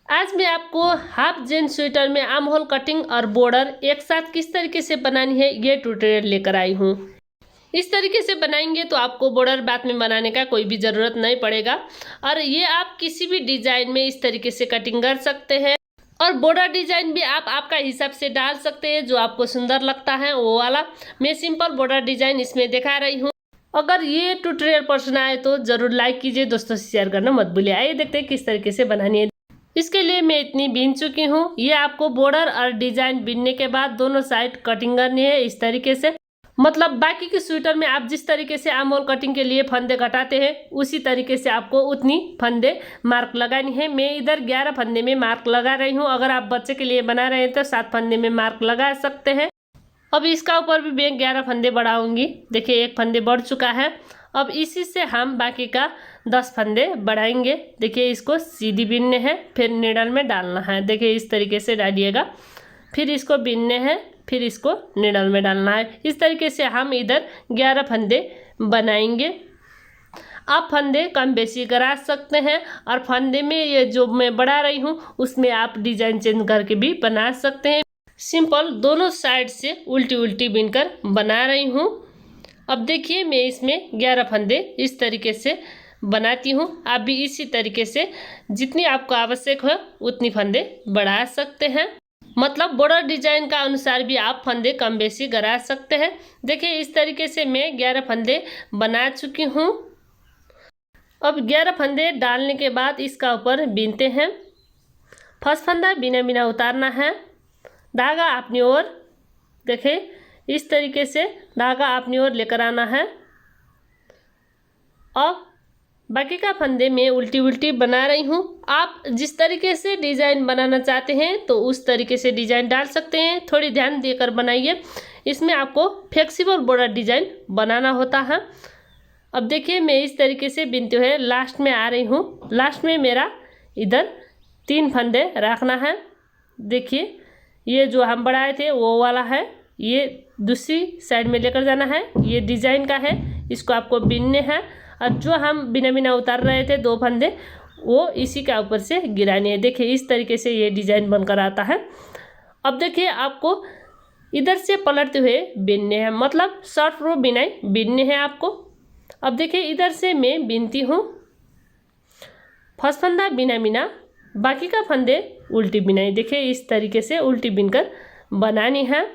आज मैं आपको हाफ जेन स्वेटर में आर्म होल कटिंग और बॉर्डर एक साथ किस तरीके से बनानी है ये ट्यूटोरियल लेकर आई हूँ। इस तरीके से बनाएंगे तो आपको बॉर्डर बाद में बनाने का कोई भी ज़रूरत नहीं पड़ेगा और ये आप किसी भी डिज़ाइन में इस तरीके से कटिंग कर सकते हैं और बॉर्डर डिज़ाइन भी आप आपका हिसाब से डाल सकते हैं जो आपको सुंदर लगता है वो वाला। मैं सिंपल बॉर्डर डिज़ाइन इसमें दिखा रही हूँ। अगर ये ट्यूटोरियल पसंद आए तो ज़रूर लाइक कीजिए, दोस्तों से शेयर करना मत भूलिए। आइए देखते हैं किस तरीके से बनानी है। इसके लिए मैं इतनी बीन चुकी हूँ। ये आपको बॉर्डर और डिजाइन बीनने के बाद दोनों साइड कटिंग करनी है इस तरीके से। मतलब बाकी के स्वेटर में आप जिस तरीके से आर्म होल कटिंग के लिए फंदे घटाते हैं उसी तरीके से आपको उतनी फंदे मार्क लगानी है। मैं इधर 11 फंदे में मार्क लगा रही हूँ। अगर आप बच्चे के लिए बना रहे हैं तो 7 फंदे में मार्क लगा सकते हैं। अब इसका ऊपर भी मैं 11 फंदे बढ़ाऊंगी। देखिए एक फंदे बढ़ चुका है। अब इसी से हम बाकी का 10 फंदे बढ़ाएंगे। देखिए इसको सीधी बीनने हैं, फिर नीडल में डालना है। देखिए इस तरीके से डालिएगा, फिर इसको बीनने हैं, फिर इसको नीडल में डालना है। इस तरीके से हम इधर 11 फंदे बनाएंगे। आप फंदे कम बेसी करा सकते हैं और फंदे में ये जो मैं बढ़ा रही हूँ उसमें आप डिजाइन चेंज करके भी बना सकते हैं। सिंपल दोनों साइड से उल्टी उल्टी बीनकर बना रही हूँ। अब देखिए मैं इसमें 11 फंदे इस तरीके से बनाती हूँ। आप भी इसी तरीके से जितनी आपको आवश्यक हो उतनी फंदे बढ़ा सकते हैं। मतलब बॉर्डर डिजाइन का अनुसार भी आप फंदे कम बेसी करा सकते हैं। देखिए इस तरीके से मैं 11 फंदे बना चुकी हूँ। अब 11 फंदे डालने के बाद इसका ऊपर बीनते हैं। फर्स्ट फंदा बिना बिना उतारना है, धागा अपनी ओर, देखिए इस तरीके से धागा अपनी ओर लेकर आना है। अब बाकी का फंदे में उल्टी उल्टी बना रही हूँ। आप जिस तरीके से डिज़ाइन बनाना चाहते हैं तो उस तरीके से डिज़ाइन डाल सकते हैं। थोड़ी ध्यान देकर बनाइए, इसमें आपको फ्लेक्सिबल बॉर्डर डिज़ाइन बनाना होता है। अब देखिए मैं इस तरीके से बिनते हुए लास्ट में आ रही हूँ। लास्ट में मेरा इधर 3 फंदे रखना है। देखिए ये जो हम बढ़ाए थे वो वाला है, ये दूसरी साइड में लेकर जाना है। ये डिज़ाइन का है, इसको आपको बीनने हैं और जो हम बिना बिना उतार रहे थे 2 फंदे वो इसी के ऊपर से गिरानी है। देखिए इस तरीके से ये डिज़ाइन बनकर आता है। अब देखिए आपको इधर से पलटते हुए बीनने हैं, मतलब शॉर्ट रो बिनाई बीनने हैं आपको। अब देखिए इधर से मैं बीनती हूँ। फर्स्ट फंदा बिना बिना, बाकी का फंदे उल्टी बिनाई। देखिए इस तरीके से उल्टी बीनकर बनानी है।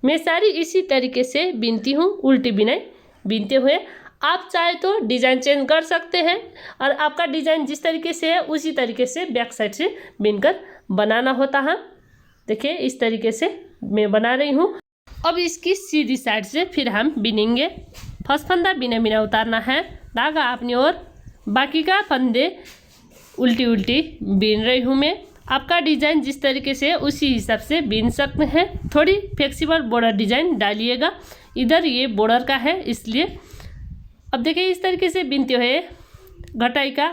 मैं सारी इसी तरीके से बीनती हूँ, उल्टी बिनाई बीनते हुए। आप चाहे तो डिज़ाइन चेंज कर सकते हैं और आपका डिज़ाइन जिस तरीके से है उसी तरीके से बैक साइड से बीनकर बनाना होता है। देखिए इस तरीके से मैं बना रही हूँ। अब इसकी सीधी साइड से फिर हम बीनेंगे। फर्स्ट फंदा बिना बिना उतारना है, धागा अपनी ओर, बाकी का फंदे उल्टी उल्टी बीन रही हूँ मैं। आपका डिज़ाइन जिस तरीके से है उसी हिसाब से बीन सकते हैं। थोड़ी फ्लेक्सिबल बॉर्डर डिज़ाइन डालिएगा। इधर ये बॉर्डर का है इसलिए। अब देखिए इस तरीके से बीनते हुए घटाई का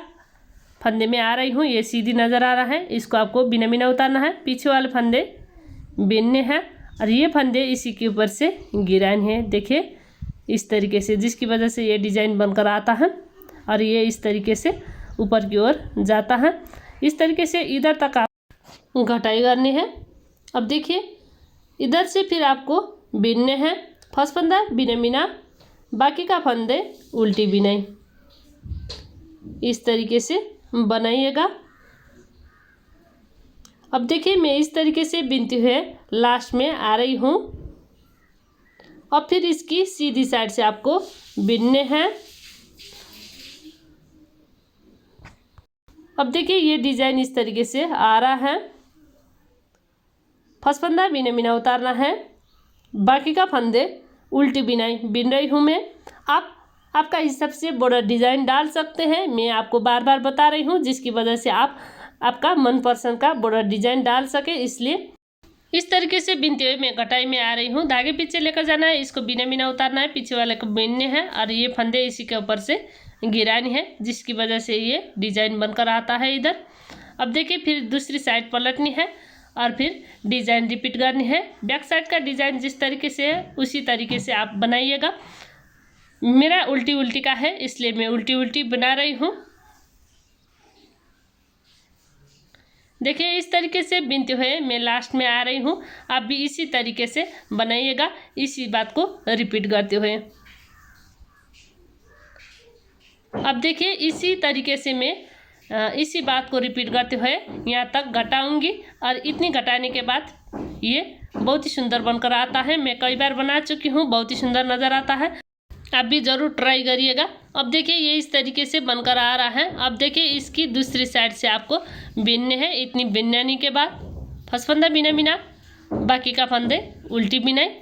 फंदे में आ रही हूँ। ये सीधी नज़र आ रहा है, इसको आपको बिना बिना उतारना है। पीछे वाले फंदे बीनने हैं और ये फंदे इसी के ऊपर से गिराने हैं। देखिए इस तरीके से, जिसकी वजह से ये डिज़ाइन बनकर आता है और ये इस तरीके से ऊपर की ओर जाता है। इस तरीके से इधर तक आप घटाई करनी है। अब देखिए इधर से फिर आपको बीनने हैं। फर्स्ट फंदा बिना बिना, बाकी का फंदे उल्टी बिनाई। इस तरीके से बनाइएगा। अब देखिए मैं इस तरीके से बीनते हुए लास्ट में आ रही हूँ और फिर इसकी सीधी साइड से आपको बीनने हैं। अब देखिए ये डिज़ाइन इस तरीके से आ रहा है। फर्स्ट फंदा बिना बिना उतारना है, बाकी का फंदे उल्टी बिनाई बीन रही हूँ मैं। आप आपका हिसाब से बॉर्डर डिज़ाइन डाल सकते हैं। मैं आपको बार बार बता रही हूँ जिसकी वजह से आप आपका मनपसंद का बॉर्डर डिज़ाइन डाल सके, इसलिए इस तरीके से बीनते हुए मैं घटाई में आ रही हूँ। धागे पीछे लेकर जाना है, इसको बिना बिना उतारना है, पीछे वाले को बीनने हैं और ये फंदे इसी के ऊपर से गिरानी है, जिसकी वजह से ये डिज़ाइन बनकर आता है इधर। अब देखिए फिर दूसरी साइड पलटनी है और फिर डिज़ाइन रिपीट करनी है। बैक साइड का डिज़ाइन जिस तरीके से है उसी तरीके से आप बनाइएगा। मेरा उल्टी उल्टी का है इसलिए मैं उल्टी उल्टी बना रही हूँ। देखिए इस तरीके से बिनते हुए मैं लास्ट में आ रही हूँ। आप भी इसी तरीके से बनाइएगा, इसी बात को रिपीट करते हुए। अब देखिए इसी तरीके से मैं इसी बात को रिपीट करते हुए यहाँ तक घटाऊंगी और इतनी घटाने के बाद ये बहुत ही सुंदर बनकर आता है। मैं कई बार बना चुकी हूँ, बहुत ही सुंदर नज़र आता है। आप भी ज़रूर ट्राई करिएगा। अब देखिए ये इस तरीके से बनकर आ रहा है। अब देखिए इसकी दूसरी साइड से आपको बिनने हैं। इतनी बिनने के बाद फर्स्ट फंदा बिना बिना, बाकी का फंदे उल्टी बिनाई।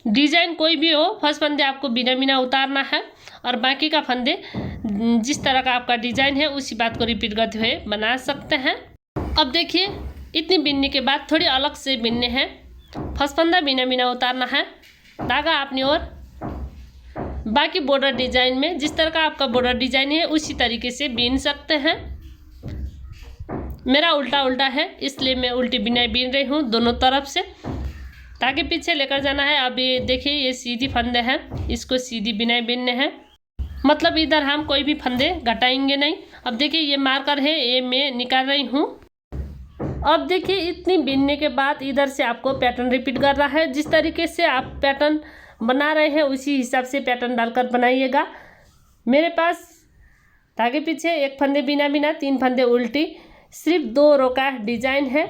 डिजाइन कोई भी हो, फर्स्ट फंदे आपको बिना बिना उतारना है और बाकी का फंदे जिस तरह का आपका डिजाइन है उसी बात को रिपीट करते हुए बना सकते हैं। अब देखिए इतनी बिनने के बाद थोड़ी अलग से बिनने हैं। फर्स्ट फंदा बिना बिना उतारना है, धागा अपनी ओर। बाकी बॉर्डर डिजाइन में जिस तरह का आपका बॉर्डर डिजाइन है उसी तरीके से बिन सकते हैं। मेरा उल्टा उल्टा है इसलिए मैं उल्टी बिनाई बिन रही हूँ दोनों तरफ से, ताकि पीछे लेकर जाना है। अब ये देखिए ये सीधी फंदे हैं, इसको सीधी बिनाई बिनने हैं, मतलब इधर हम कोई भी फंदे घटाएंगे नहीं। अब देखिए ये मार्कर है, ये मैं निकाल रही हूँ। अब देखिए इतनी बिनने के बाद इधर से आपको पैटर्न रिपीट कर रहा है। जिस तरीके से आप पैटर्न बना रहे हैं उसी हिसाब से पैटर्न डालकर बनाइएगा। मेरे पास धागे पीछे एक फंदे बिना बिना, 3 फंदे उल्टी, सिर्फ 2 रो का डिजाइन है।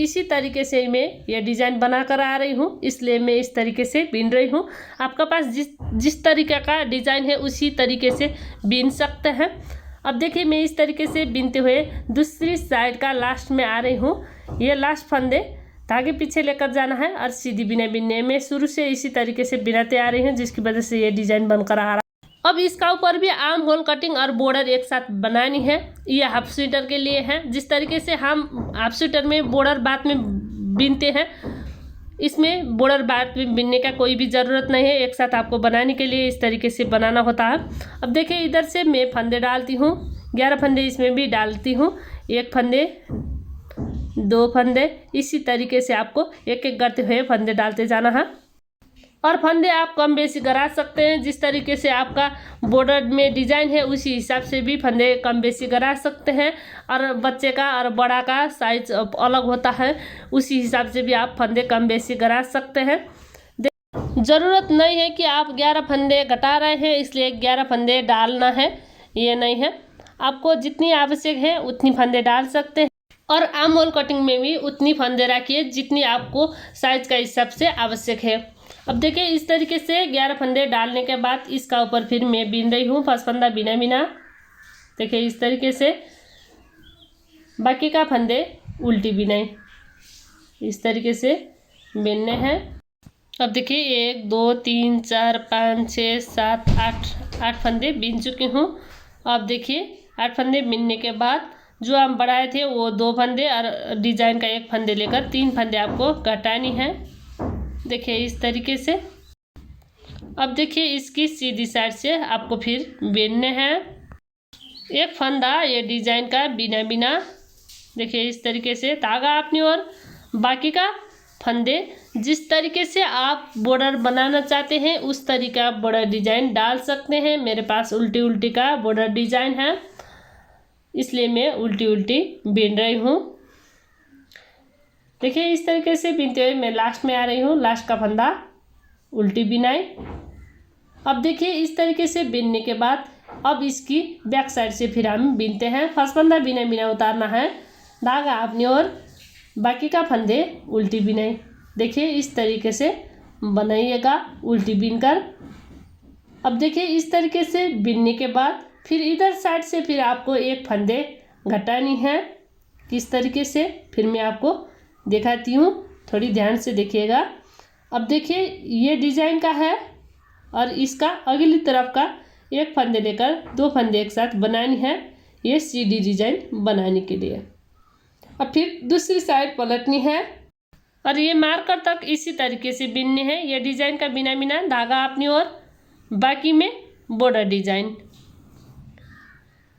इसी तरीके से मैं ये डिज़ाइन बना कर आ रही हूँ, इसलिए मैं इस तरीके से बिन रही हूँ। आपका पास जिस तरीके का डिज़ाइन है उसी तरीके से बिन सकते हैं। अब देखिए मैं इस तरीके से बिनते हुए दूसरी साइड का लास्ट में आ रही हूँ। ये लास्ट फंदे धागे पीछे लेकर जाना है और सीधी बिना बिनने में शुरू से इसी तरीके से बिनाते आ रही हूँ, जिसकी वजह से ये डिज़ाइन बनकर आ रहा है। अब इसका ऊपर भी आर्म होल कटिंग और बॉर्डर एक साथ बनानी है। ये हाफ स्वेटर के लिए है। जिस तरीके से हम हाफ स्वेटर में बॉर्डर बाद में बिनते हैं, इसमें बॉर्डर बाद में बिनने का कोई भी ज़रूरत नहीं है। एक साथ आपको बनाने के लिए इस तरीके से बनाना होता है। अब देखिए इधर से मैं फंदे डालती हूँ, 11 फंदे इसमें भी डालती हूँ। 1 फंदे, 2 फंदे, इसी तरीके से आपको एक एक करते हुए फंदे डालते जाना है। और फंदे आप कम बेसी करा सकते हैं। जिस तरीके से आपका बॉर्डर में डिज़ाइन है उसी हिसाब से भी फंदे कम बेसी करा सकते हैं। और बच्चे का और बड़ा का साइज अलग होता है, उसी हिसाब से भी आप फंदे कम बेसी करा सकते हैं। ज़रूरत नहीं है कि आप 11 फंदे घटा रहे हैं इसलिए 11 फंदे डालना है, ये नहीं है। आपको जितनी आवश्यक है उतनी फंदे डाल सकते हैं। और आर्म होल कटिंग में भी उतनी फंदे रखिए जितनी आपको साइज का हिसाब से आवश्यक है। अब देखिए इस तरीके से 11 फंदे डालने के बाद इसका ऊपर फिर मैं बिन रही हूँ फर्स्ट फंदा बिना बिना। देखिए इस तरीके से बाकी का फंदे उल्टी बिनाई, इस तरीके से बिनने हैं। अब देखिए 1 2 3 4 5 6 7 8 फंदे बिन चुकी हूँ। अब देखिए 8 फंदे बिनने के बाद जो हम बढ़ाए थे वो 2 फंदे और डिजाइन का 1 फंदे लेकर 3 फंदे आपको घटानी है। देखिए इस तरीके से। अब देखिए इसकी सीधी साइड से आपको फिर बिनने हैं। 1 फंदा ये डिजाइन का बिना बिना, देखिए इस तरीके से धागा अपनी ओर। बाकी का फंदे जिस तरीके से आप बॉर्डर बनाना चाहते हैं उस तरीके का बॉर्डर डिजाइन डाल सकते हैं। मेरे पास उल्टी उल्टी का बॉर्डर डिजाइन है, इसलिए मैं उल्टी उल्टी बिन रही हूँ। देखिए इस तरीके से बिनते हुए मैं लास्ट में आ रही हूँ। लास्ट का फंदा उल्टी बिनाई। अब देखिए इस तरीके से बिनने के बाद अब इसकी बैक साइड से फिर हम बिनते हैं। फर्स्ट फंदा बिना बिना उतारना है, धागा अपनी ओर, बाकी का फंदे उल्टी बिनाई। देखिए इस तरीके से बनाइएगा उल्टी बिनकर। अब देखिए इस तरीके से बिनने के बाद फिर इधर साइड से फिर आपको 1 फंदे घटानी है। किस तरीके से फिर मैं आपको दिखाती हूँ, थोड़ी ध्यान से देखिएगा। अब देखिए ये डिज़ाइन का है और इसका अगली तरफ का 1 फंदे लेकर 2 फंदे एक साथ बनानी है, ये सीधी डिज़ाइन बनाने के लिए। अब फिर दूसरी साइड पलटनी है और ये मार्कर तक इसी तरीके से बिनने हैं। ये डिज़ाइन का बिना बिना, धागा अपनी ओर, बाकी में बॉर्डर डिज़ाइन।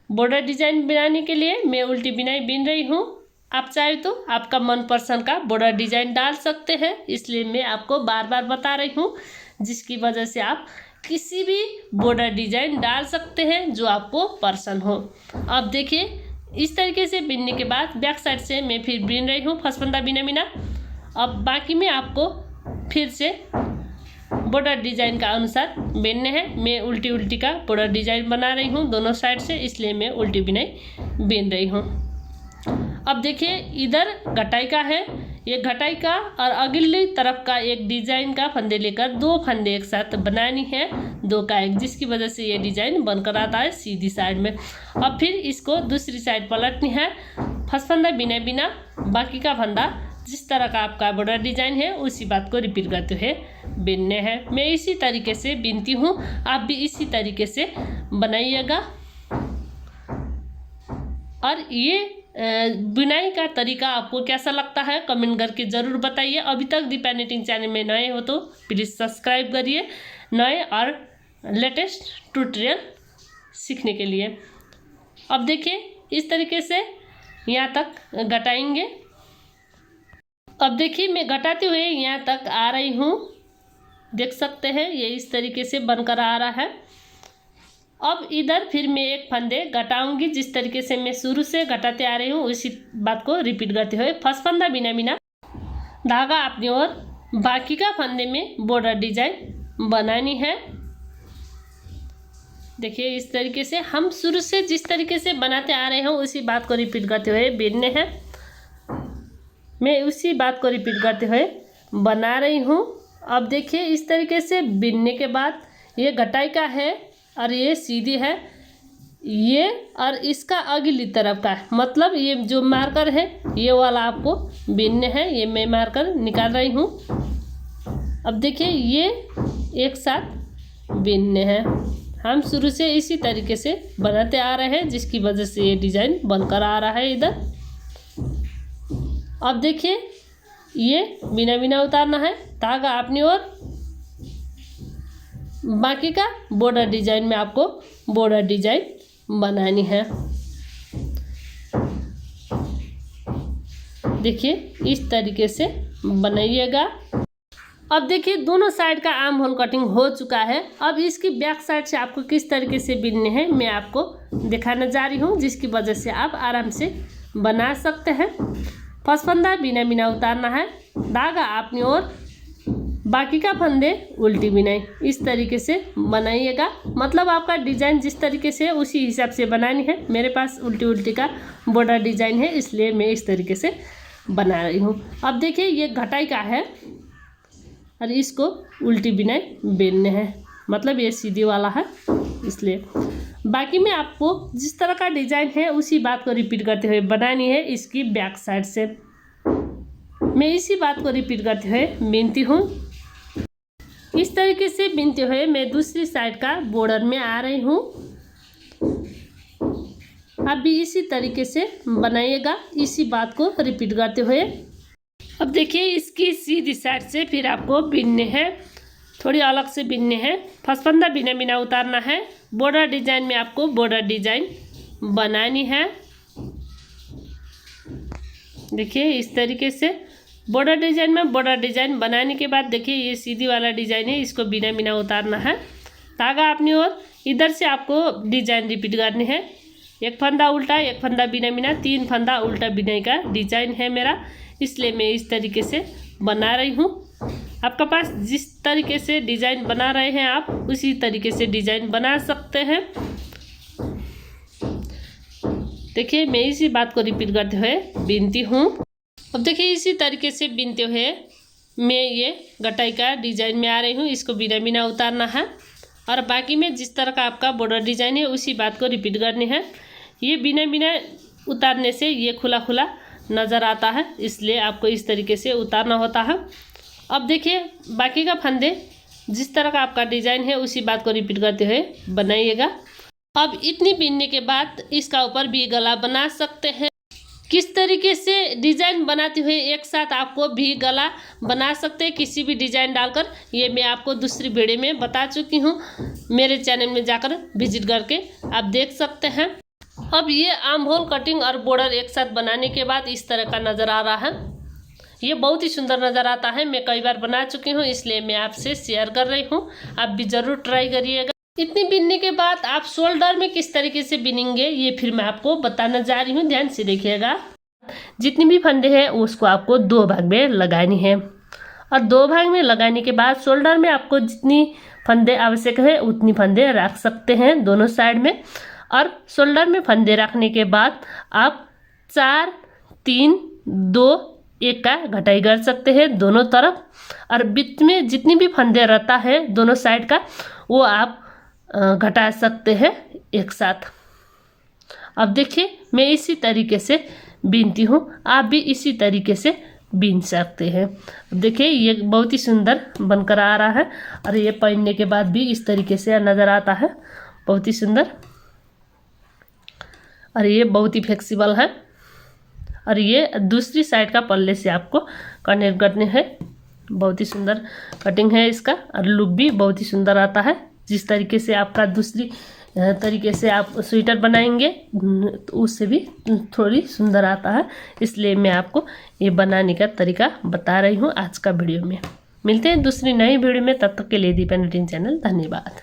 बॉर्डर डिज़ाइन बनाने के लिए मैं उल्टी बिनाई बिन रही हूँ। आप चाहे तो आपका मनपसंद का बॉर्डर डिज़ाइन डाल सकते हैं, इसलिए मैं आपको बार बार बता रही हूँ, जिसकी वजह से आप किसी भी बॉर्डर डिजाइन डाल सकते हैं जो आपको पसंद हो। अब देखिए इस तरीके से बिनने के बाद बैक साइड से मैं फिर बिन रही हूँ फसफंदा बिना बिना। अब बाकी में आपको फिर से बॉर्डर डिजाइन का अनुसार बिनने हैं। मैं उल्टी उल्टी का बॉर्डर डिजाइन बना रही हूँ दोनों साइड से, इसलिए मैं उल्टी बिनाई बिन रही हूँ। अब देखिए इधर घटाई का है, ये घटाई का और अगली तरफ का एक डिजाइन का फंदे लेकर 2 फंदे एक साथ बनानी है 2 का 1, जिसकी वजह से ये डिजाइन बनकर आता है सीधी साइड में। अब फिर इसको दूसरी साइड पलटनी है फसफंदा बिना बिना। बाकी का फंदा जिस तरह का आपका बॉर्डर डिजाइन है उसी बात को रिपीट करते हुए बिनने हैं। मैं इसी तरीके से बिनती हूँ, आप भी इसी तरीके से बनाइएगा। और ये बुनाई का तरीका आपको कैसा लगता है कमेंट करके ज़रूर बताइए। अभी तक दीपा निटिंग चैनल में नए हो तो प्लीज़ सब्सक्राइब करिए नए और लेटेस्ट ट्यूटोरियल सीखने के लिए। अब देखिए इस तरीके से यहाँ तक घटाएंगे। अब देखिए मैं घटाते हुए यहाँ तक आ रही हूँ, देख सकते हैं ये इस तरीके से बनकर आ रहा है। अब इधर फिर मैं एक फंदे घटाऊंगी, जिस तरीके से मैं शुरू से घटाते आ रही हूँ उसी बात को रिपीट करते हुए फसफंदा बिना बिना धागा अपनी ओर, बाकी का फंदे में बॉर्डर डिजाइन बनानी है। देखिए इस तरीके से हम शुरू से जिस तरीके से बनाते आ रहे हैं उसी बात को रिपीट करते हुए बिनने हैं। मैं उसी बात को रिपीट करते हुए बना रही हूँ। अब देखिए इस तरीके से बिनने के बाद ये घटाई का है और ये सीधी है, ये और इसका अगली तरफ का है, मतलब ये जो मार्कर है ये वाला आपको बिनने हैं। ये मैं मार्कर निकाल रही हूँ। अब देखिए ये एक साथ बिनने हैं। हम शुरू से इसी तरीके से बनाते आ रहे हैं जिसकी वजह से ये डिज़ाइन बनकर आ रहा है इधर। अब देखिए ये बिना बिना उतारना है धागा अपनी ओर, बाकी का बॉर्डर डिजाइन में आपको बॉर्डर डिजाइन बनानी है। देखिए इस तरीके से बनाइएगा। अब देखिए दोनों साइड का आर्म होल कटिंग हो चुका है। अब इसकी बैक साइड से आपको किस तरीके से बिनने हैं मैं आपको दिखाने जा रही हूँ, जिसकी वजह से आप आराम से बना सकते हैं। फसफंदा बिना बिना उतारना है, धागा अपनी ओर, बाकी का फंदे उल्टी बिनाई, इस तरीके से बनाइएगा। मतलब आपका डिज़ाइन जिस तरीके से उसी हिसाब से बनानी है। मेरे पास उल्टी उल्टी का बॉर्डर डिज़ाइन है इसलिए मैं इस तरीके से बना रही हूँ। अब देखिए ये घटाई का है और इसको उल्टी बिनाई बेलने हैं, मतलब ये सीधी वाला है इसलिए। बाकी में आपको जिस तरह का डिज़ाइन है उसी बात को रिपीट करते हुए बनानी है इसकी बैक साइड से। मैं इसी बात को रिपीट करते हुए बिनती हूँ। इस तरीके से बिनते हुए मैं दूसरी साइड का बॉर्डर में आ रही हूँ। आप भी इसी तरीके से बनाइएगा, इसी बात को रिपीट करते हुए। अब देखिए इसकी सीधी साइड से फिर आपको बिनने हैं, थोड़ी अलग से बिनने हैं। फसफंदा बिना बिना उतारना है। बॉर्डर डिजाइन में आपको बॉर्डर डिजाइन बनानी है। देखिए इस तरीके से बॉर्डर डिजाइन में बॉर्डर डिजाइन बनाने के बाद देखिए ये सीधी वाला डिजाइन है, इसको बिना बिना उतारना है। धागा अपनी ओर, इधर से आपको डिजाइन रिपीट करनी है। एक फंदा उल्टा, एक फंदा बिना बिना, 3 फंदा उल्टा बिनाई का डिजाइन है मेरा, इसलिए मैं इस तरीके से बना रही हूँ। आपका पास जिस तरीके से डिजाइन बना रहे हैं आप उसी तरीके से डिजाइन बना सकते हैं। देखिए मैं इसी बात को रिपीट करते हुए बिनती हूँ। अब देखिए इसी तरीके से बिनते हुए मैं ये गटाई का डिजाइन में आ रही हूँ, इसको बिना बिना उतारना है। और बाकी में जिस तरह का आपका बॉर्डर डिजाइन है उसी बात को रिपीट करनी है। ये बिना बिना उतारने से ये खुला खुला नज़र आता है, इसलिए आपको इस तरीके से उतारना होता है। अब देखिए बाकी का फंदे जिस तरह का आपका डिज़ाइन है उसी बात को रिपीट करते हुए बनाइएगा। अब इतनी बिनने के बाद इसका ऊपर भी गला बना सकते हैं। किस तरीके से डिज़ाइन बनाते हुए एक साथ आपको भी गला बना सकते हैं किसी भी डिज़ाइन डालकर, ये मैं आपको दूसरी वीडियो में बता चुकी हूँ। मेरे चैनल में जाकर विजिट करके आप देख सकते हैं। अब ये आर्म होल कटिंग और बॉर्डर एक साथ बनाने के बाद इस तरह का नज़र आ रहा है। ये बहुत ही सुंदर नज़र आता है। मैं कई बार बना चुकी हूँ, इसलिए मैं आपसे शेयर कर रही हूँ। आप भी ज़रूर ट्राई करिएगा। इतनी बिनने के बाद आप शोल्डर में किस तरीके से बिनेंगे ये फिर मैं आपको बताना जा रही हूँ, ध्यान से देखिएगा। जितनी भी फंदे हैं उसको आपको 2 भाग में लगानी है और 2 भाग में लगाने के बाद शोल्डर में आपको जितनी फंदे आवश्यक है उतनी फंदे रख सकते हैं दोनों साइड में। और शोल्डर में फंदे रखने के बाद आप 4 3 2 1 का घटाई कर सकते हैं दोनों तरफ। और बीच में जितनी भी फंदे रहता है दोनों साइड का वो आप घटा सकते हैं एक साथ। अब देखिए मैं इसी तरीके से बीनती हूँ, आप भी इसी तरीके से बीन सकते हैं। अब देखिए ये बहुत ही सुंदर बनकर आ रहा है और ये पहनने के बाद भी इस तरीके से नज़र आता है, बहुत ही सुंदर। और ये बहुत ही फ्लेक्सिबल है और ये दूसरी साइड का पल्ले से आपको कनेक्ट करने हैं। बहुत ही सुंदर कटिंग है इसका और लुक भी बहुत ही सुंदर आता है। जिस तरीके से आपका दूसरी तरीके से आप स्वेटर बनाएंगे तो उससे भी थोड़ी सुंदर आता है, इसलिए मैं आपको ये बनाने का तरीका बता रही हूँ आज का वीडियो में। मिलते हैं दूसरी नई वीडियो में, तब तक के लिए दीपा निटिंग चैनल। धन्यवाद।